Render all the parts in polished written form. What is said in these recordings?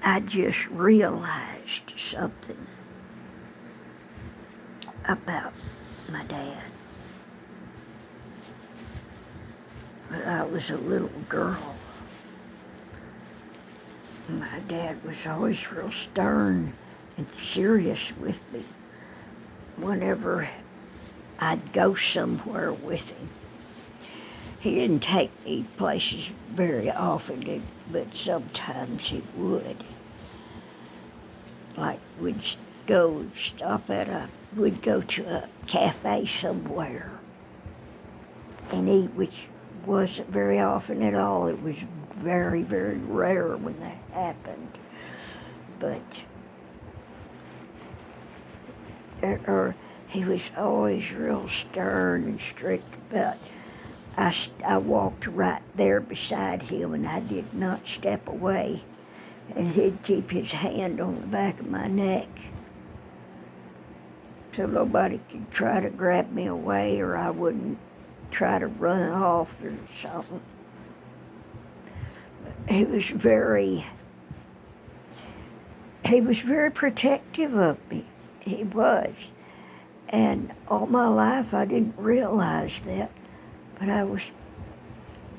I just realized something about my dad. When I was a little girl, my dad was always real stern and serious with me whenever I'd go somewhere with him. He didn't take me places very often, but sometimes he would. Like we'd go to a cafe somewhere and eat, which wasn't very often at all. It was very, very rare when that happened. But he was always real stern and strict about. I walked right there beside him, and I did not step away. And he'd keep his hand on the back of my neck so nobody could try to grab me away, or I wouldn't try to run off or something. He was very protective of me. He was. And all my life I didn't realize that, but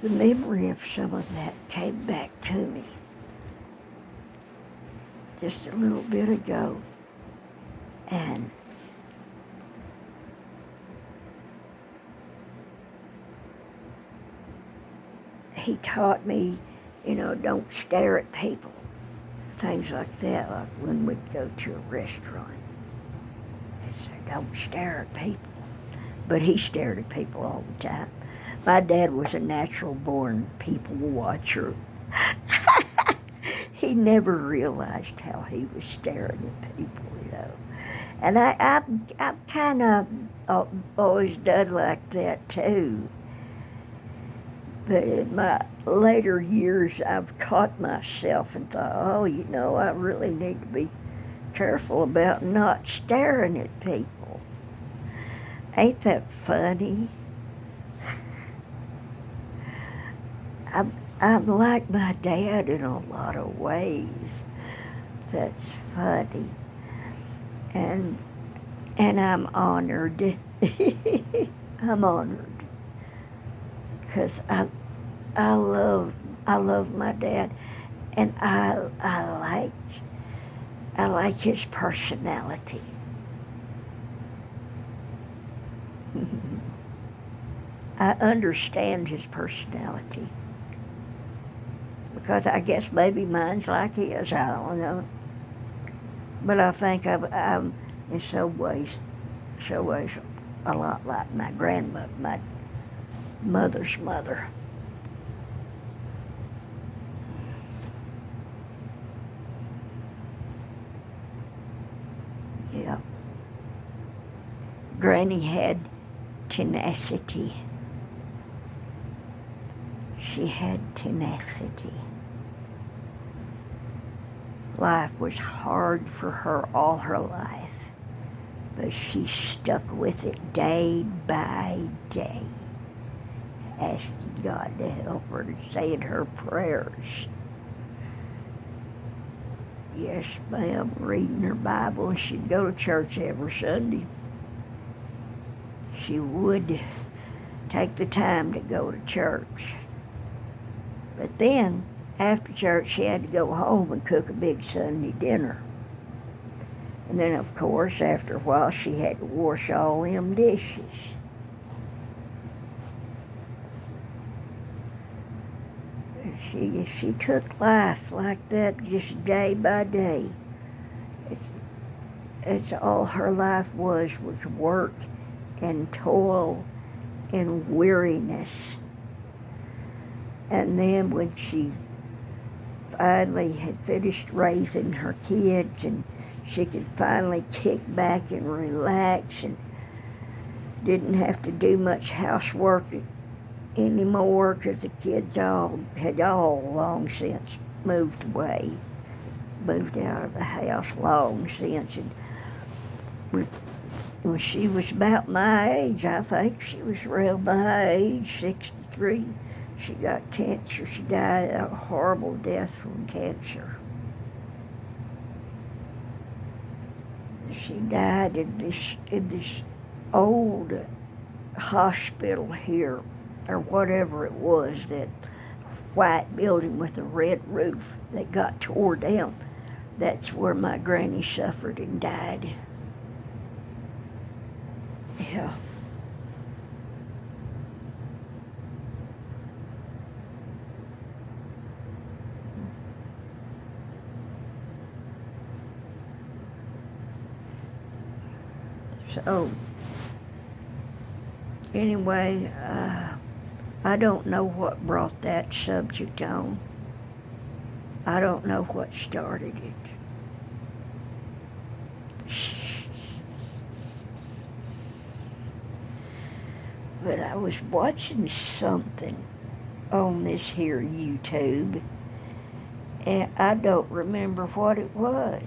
the memory of some of that came back to me just a little bit ago. And he taught me, don't stare at people. Things like that, like when we'd go to a restaurant. He said, don't stare at people. But he stared at people all the time. My dad was a natural-born people watcher. He never realized how he was staring at people, And I've kind of always done like that too. But in my later years, I've caught myself and thought, I really need to be careful about not staring at people. Ain't that funny? I'm like my dad in a lot of ways. That's funny. And I'm honored. I'm honored. Because I love my dad, and I like his personality. I understand his personality. Because I guess maybe mine's like his, I don't know. But I think I'm in some ways a lot like my grandmother, my mother's mother. Yeah. Granny had tenacity. She had tenacity. Life was hard for her all her life, but she stuck with it day by day, asking God to help her to say her prayers. Yes, ma'am, reading her Bible, and she'd go to church every Sunday. She would take the time to go to church. But then, after church, she had to go home and cook a big Sunday dinner. And then, of course, after a while, she had to wash all them dishes. She took life like that just day by day. It's all her life was work and toil and weariness. And then when she finally had finished raising her kids and she could finally kick back and relax and didn't have to do much housework anymore because the kids had long since moved away, moved out of the house long since. And when she was about my age, I think she was around my age, 63, she got cancer. She died a horrible death from cancer. She died in this old hospital here, or whatever it was, that white building with a red roof that got tore down. That's where my granny suffered and died. Yeah. So, anyway, I don't know what brought that subject on. I don't know what started it. But I was watching something on this here YouTube, and I don't remember what it was.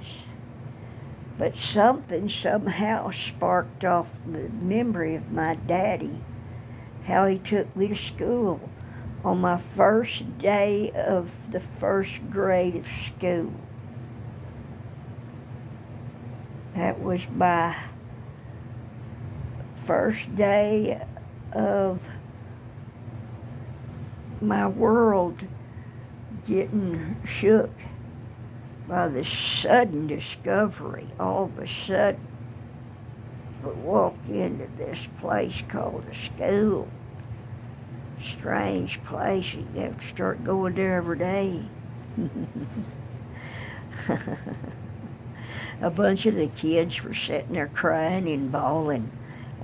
But something somehow sparked off the memory of my daddy, how he took me to school on my first day of the first grade of school. That was my first day of my world getting shook by the sudden discovery. All of a sudden, we walk into this place called a school. Strange place. You have to start going there every day. A bunch of the kids were sitting there crying and bawling,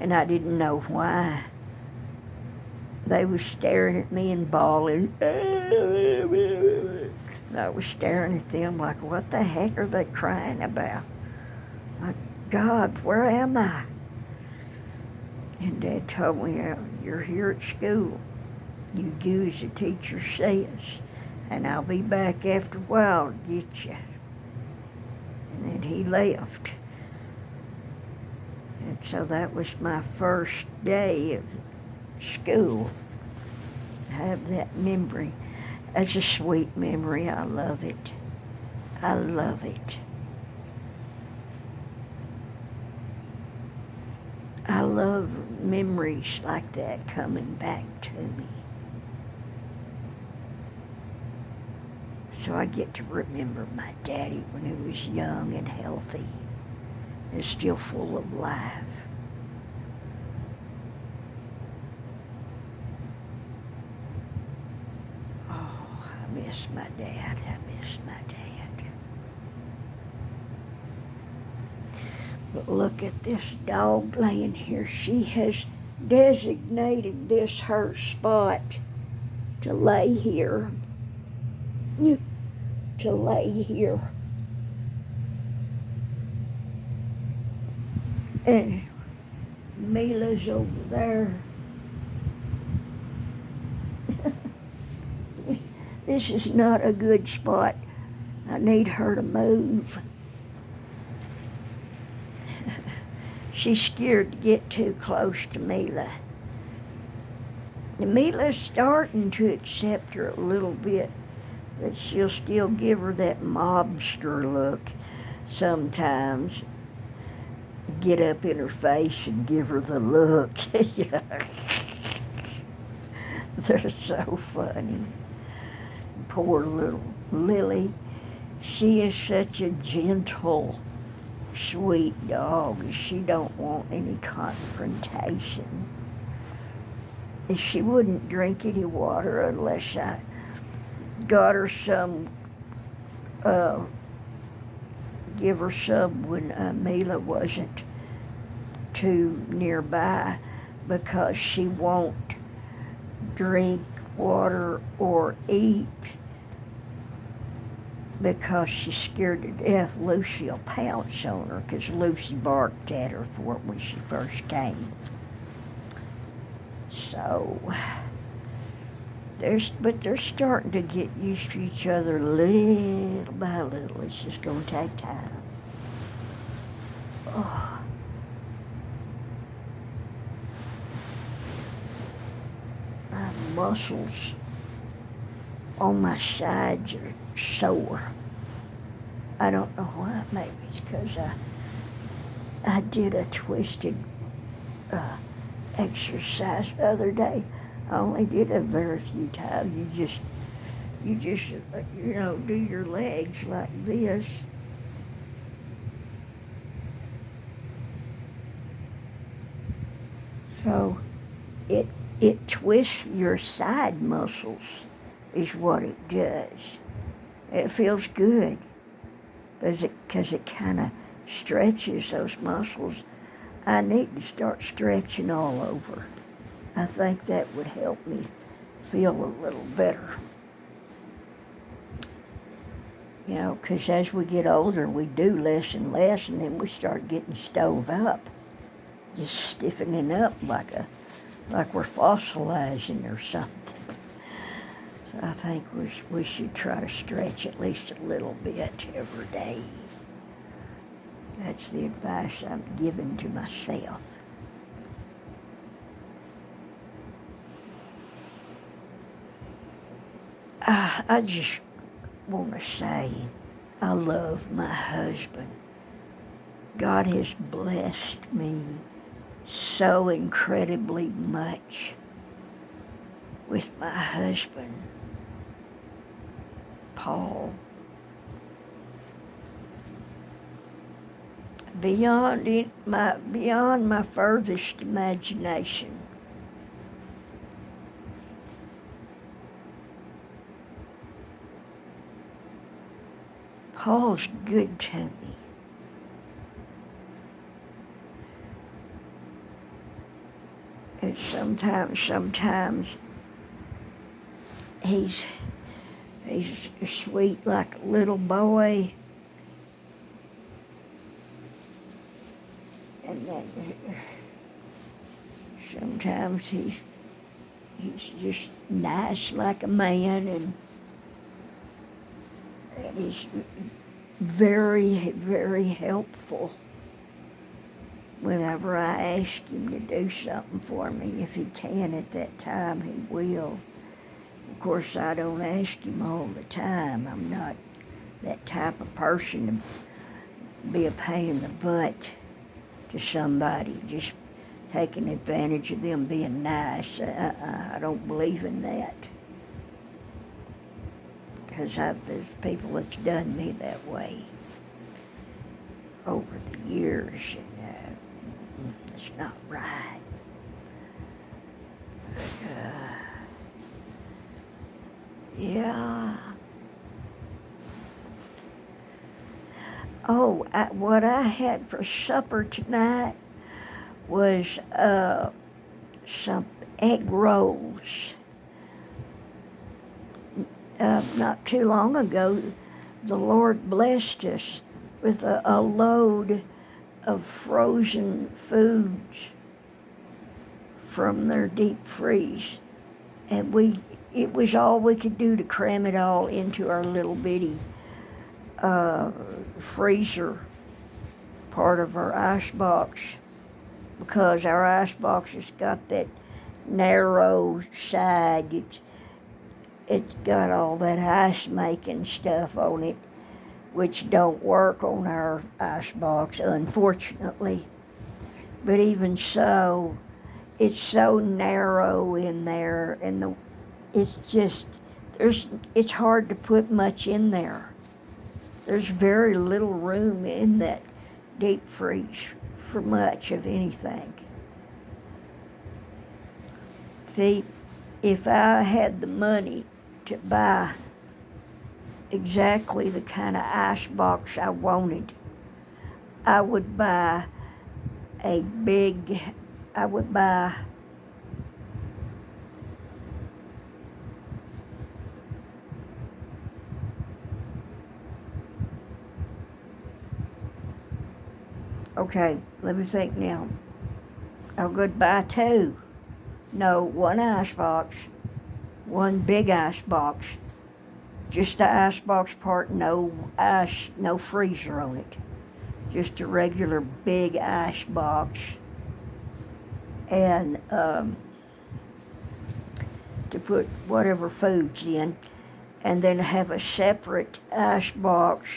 and I didn't know why. They were staring at me and bawling. And I was staring at them like, what the heck are they crying about? My God, where am I? And Dad told me, you're here at school. You do as the teacher says, and I'll be back after a while to get you. And then he left. And so that was my first day of school. I have that memory. That's a sweet memory. I love it. I love it. I love memories like that coming back to me. So I get to remember my daddy when he was young and healthy and still full of life. Oh, I miss my dad. I miss my dad. But look at this dog laying here. She has designated this her spot to lay here. To lay here. And Mila's over there. This is not a good spot. I need her to move. She's scared to get too close to Mila. And Mila's starting to accept her a little bit, but she'll still give her that mobster look sometimes. Get up in her face and give her the look. They're so funny. Poor little Lily. She is such a gentle, sweet dog. She don't want any confrontation. She wouldn't drink any water unless I got her some, give her some when Mila wasn't too nearby, because she won't drink water or eat because she's scared to death Lucy'll pounce on her, because Lucy barked at her for it when she first came. So, they're starting to get used to each other little by little. It's just going to take time. Oh. My muscles on my sides are sore. I don't know why. Maybe it's because I did a twisted exercise the other day. I only did it very few times. You just, do your legs like this. So it twists your side muscles is what it does. It feels good because it kind of stretches those muscles. I need to start stretching all over. I think that would help me feel a little better. Because as we get older, we do less and less, and then we start getting stove up, just stiffening up like we're fossilizing or something. So I think we should try to stretch at least a little bit every day. That's the advice I'm giving to myself. I just want to say I love my husband. God has blessed me so incredibly much with my husband, Paul. Beyond my furthest imagination. Paul's good to me. And sometimes he's sweet like a little boy. And then sometimes he's just nice like a man, and he's very, very helpful whenever I ask him to do something for me. If he can at that time, he will. Of course, I don't ask him all the time. I'm not that type of person to be a pain in the butt to somebody, just taking advantage of them being nice. I don't believe in that. Because there's people that's done me that way over the years, and it's not right. Yeah. Oh, what I had for supper tonight was some egg rolls. Not too long ago, the Lord blessed us with a load of frozen foods from their deep freeze. And it was all we could do to cram it all into our little bitty freezer part of our ice box, because our ice box has got that narrow side. It's got all that ice making stuff on it, which don't work on our ice box, unfortunately. But even so, it's so narrow in there, and it's hard to put much in there. There's very little room in that deep freeze for much of anything. See, if I had the money to buy exactly the kind of ice box I wanted, I would buy okay, let me think now. I would buy one ice box, one big ice box, just the ice box part, no ice, no freezer on it. Just a regular big ice box. And to put whatever foods in, and then have a separate ice box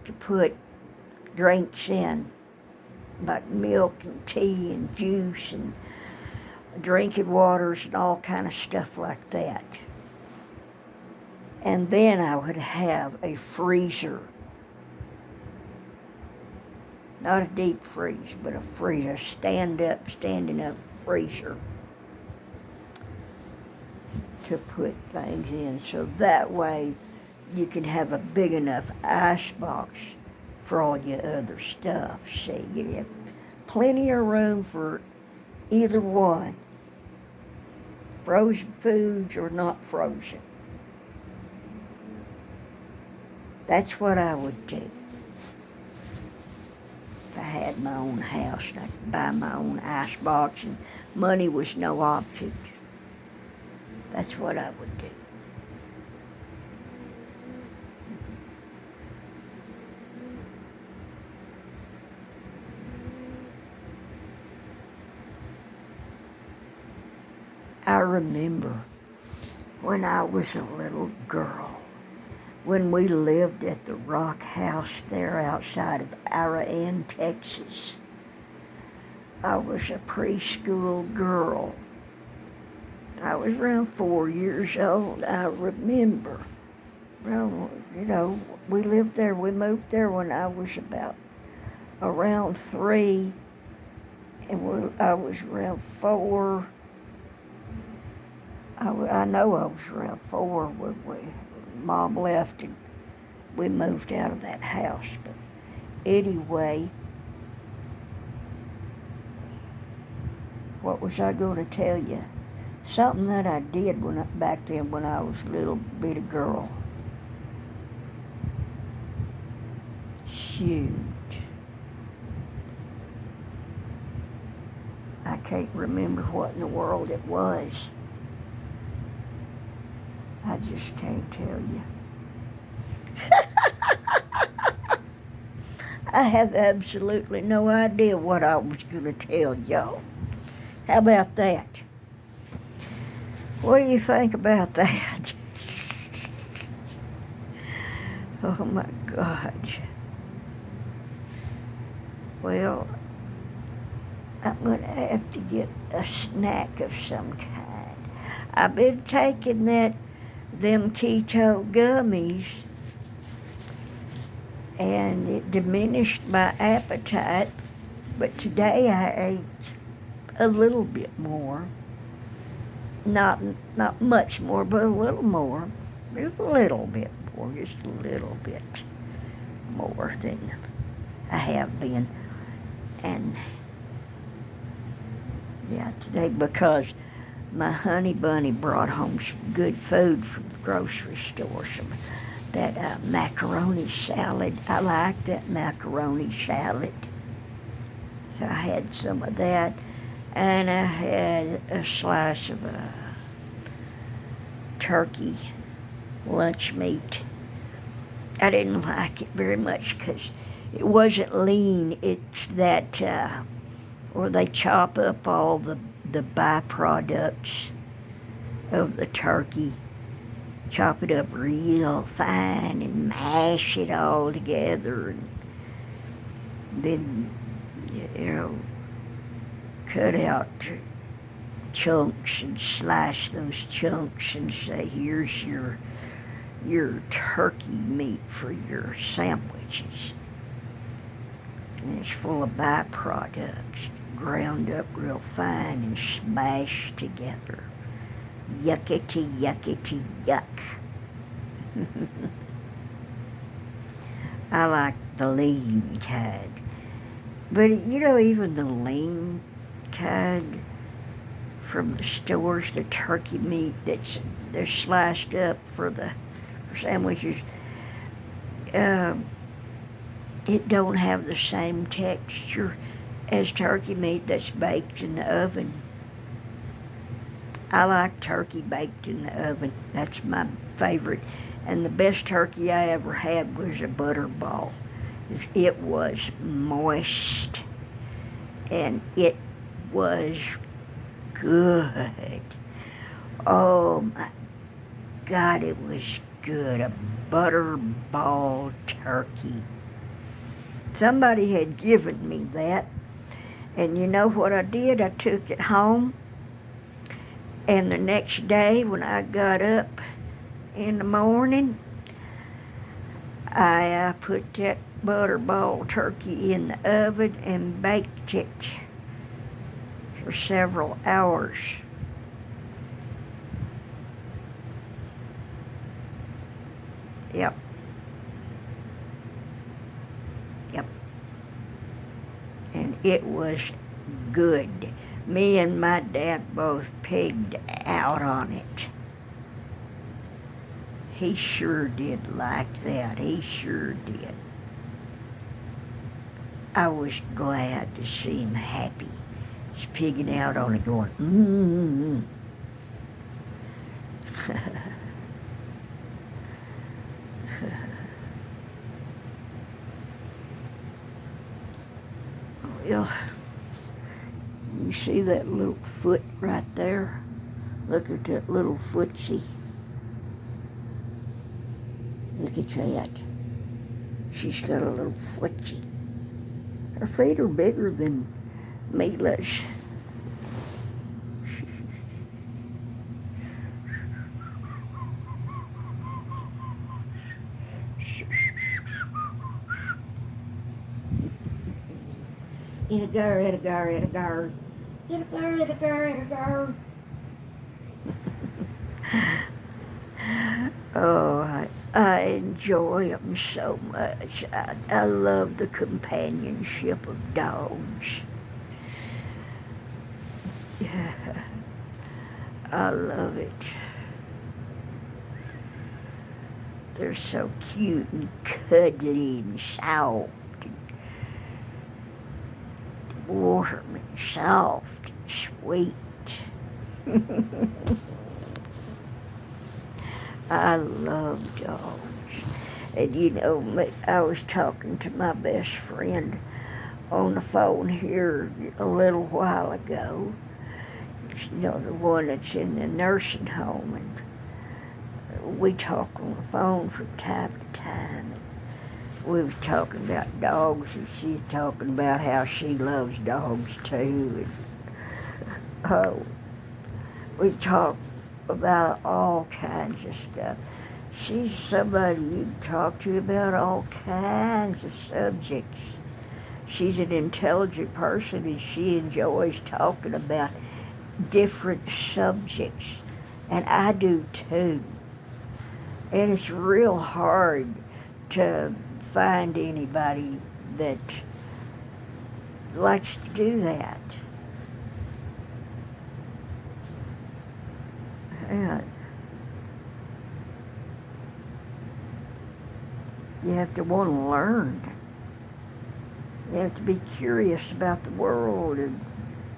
to put drinks in. like milk and tea and juice and drinking waters and all kind of stuff like that. And then I would have a freezer. Not a deep freeze, but a freezer, standing up freezer to put things in. So that way you can have a big enough ice box for all your other stuff. See, you have plenty of room for either one. Frozen foods or not frozen. That's what I would do. If I had my own house, I could buy my own ice box and money was no object. That's what I would do. I remember when I was a little girl, when we lived at the Rock House there outside of Ariane, Texas. I was a preschool girl. I was around 4 years old. I remember. Well, we lived there. We moved there when I was about around 3, and I was around 4. I know I was around 4 when Mom left and we moved out of that house. But anyway, what was I going to tell you? Something that I did back then when I was a little bitty girl. Shoot. I can't remember what in the world it was. I just can't tell you. I have absolutely no idea what I was going to tell y'all. How about that? What do you think about that? Oh my God. Well, I'm going to have to get a snack of some kind. I've been taking them keto gummies, and it diminished my appetite, but today I ate a little bit more. Not much more, but a little more. Just a little bit more, just a little bit more than I have been. And yeah, today, because my honey bunny brought home some good food from the grocery store, that macaroni salad. I like that macaroni salad. So I had some of that, and I had a slice of turkey lunch meat. I didn't like it very much because it wasn't lean. It's that, or they chop up all the byproducts of the turkey, chop it up real fine and mash it all together, and then, cut out chunks and slice those chunks and say, here's your turkey meat for your sandwiches. And it's full of byproducts, ground up real fine and smashed together. Yuckety, yuckety, yuck. I like the lean kind. But even the lean kind from the stores, the turkey meat they're sliced up for sandwiches, it don't have the same texture as turkey meat that's baked in the oven. I like turkey baked in the oven. That's my favorite. And the best turkey I ever had was a butterball. It was moist, and it was good. Oh my God, it was good. A butterball turkey. Somebody had given me that And you know what I did? I took it home, and the next day when I got up in the morning, I put that butterball turkey in the oven and baked it for several hours. Yep. Yep. And it was good. Me and my dad both pigged out on it. He sure did like that. He sure did. I was glad to see him happy. He's pigging out on it going, mmm. Well, you see that little foot right there? Look at that little footsie. Look at that. She's got a little footsie. Her feet are bigger than Mila's. Edgar, Edgar, Edgar. Edgar, Edgar, Edgar. Oh, I enjoy them so much. I love the companionship of dogs. Yeah, I love it. They're so cute and cuddly and soft and warm and soft and sweet. I love dogs. And you know, I was talking to my best friend on the phone here a little while ago. You know, the one that's in the nursing home, and we talk on the phone from time to time. And we was talking about dogs, and she's talking about how she loves dogs too. And we talk about all kinds of stuff. She's somebody you can talk to about all kinds of subjects. She's an intelligent person, and she enjoys talking about different subjects, and I do too. And it's real hard to find anybody that likes to do that. And you have to want to learn. You have to be curious about the world and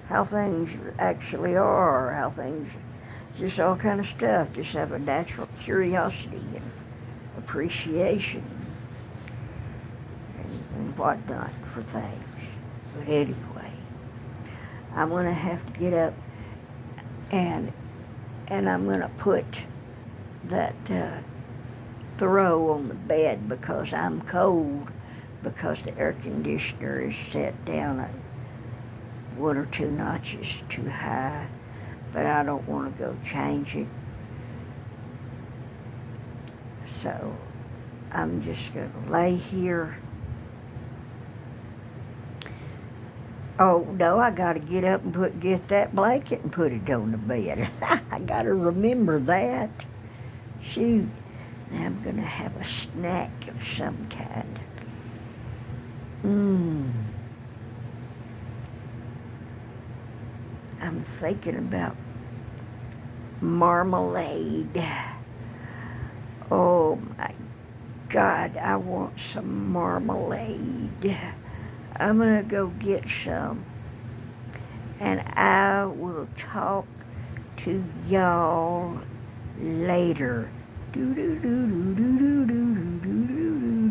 how things actually are, how things, just all kind of stuff. Just have a natural curiosity and appreciation and whatnot for things. But anyway, I'm going to have to get up and I'm going to put that throw on the bed because I'm cold, because the air conditioner is set down at 1 or 2 notches too high, but I don't want to go change it. So I'm just going to lay here. Oh, no, I got to get up and get that blanket and put it on the bed. I got to remember that. Shoot, I'm going to have a snack of some kind. I'm thinking about marmalade. Oh, my God, I want some marmalade. I'm going to go get some, and I will talk to y'all later. Do do do do do do do do do do.